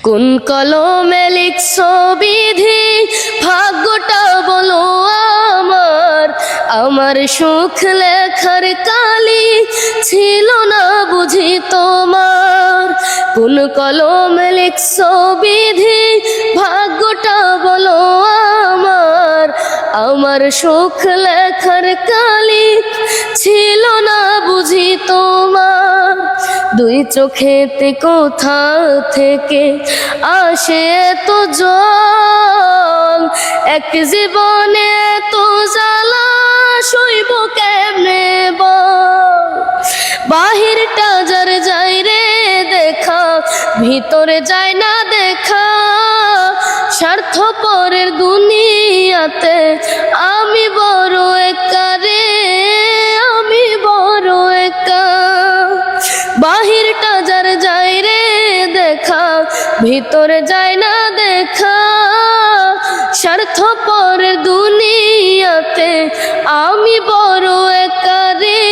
কোন কলমে লিখছো বিধি, ভাগ্যটা বলো আমার। আমার সুখ লেখার কালি ছিল না বুঝি তোমার। কোন কলমে লিখছো বিধি, ভাগ্যটা বলো আমার। আমার সুখ লেখার কালি ছিল না বুঝি তোমার। দুই চোখেতে কোথা থেকে আসে এত জল, এক জীবনে তো জ্বালা সইব কেমনে বল। বাহিরটা যার যাই রে দেখা, ভিতরে যায় না দেখা। স্বার্থপরের দুনিয়াতে আমি বড় একা রে, আমি বড় একা। বাহিরটা যার যাই রে দেখা, ভিতরে যায় না দেখা। স্বার্থপরের দুনিয়াতে আমি বড় একা রে,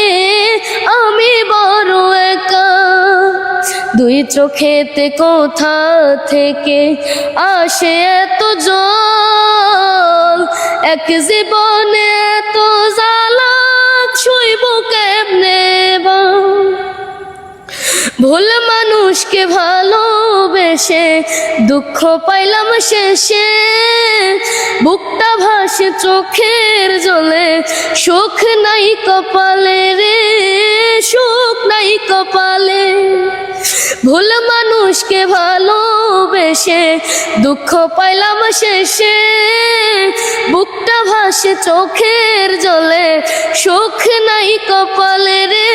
আমি বড় একা। দুই চোখেতে কোথা থেকে আসে এত জল, এক জীবনে তো জ্বালা সইব কেমনে বল। ভুল মানুষকে ভালোবেসে দুঃখ পাইলাম শেষে। বুকটা ভাসে চোখের জলে, সুখ নাই কপালে রে, সুখ নাই কপালে। ভুল মানুষকে ভালোবেসে দুঃখ পাইলাম শেষে। বুকটা ভাসে চোখের জলে, সুখ নাই কপালে রে,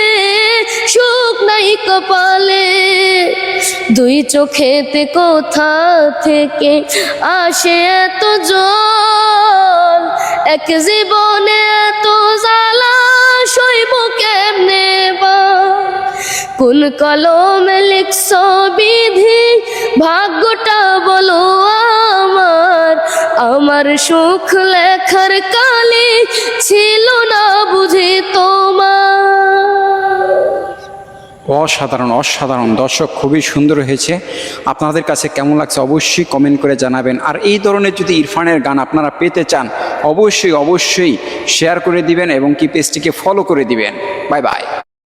সুখ নাই কপালে। দুই চোখেতে কোথা থেকে আসে এত জল, এক জীবনে এত জ্বালা সইব কেমনে বল। কোন কলমে লিখছো বিধি, ভাগ্যটা বলো আমার। আমার সুখ লেখার কালি ছিল না বুঝি তোমার। অসাধারণ অসাধারণ। দর্শক, খুবই সুন্দর হয়েছে। আপনাদের কাছে কেমন লাগছে অবশ্যই কমেন্ট করে জানাবেন। আর এই ধরনের যদি ইরফানের গান আপনারা পেতে চান অবশ্যই অবশ্যই শেয়ার করে দিবেন এবং কি পেজটিকে ফলো করে দিবেন। Bye bye.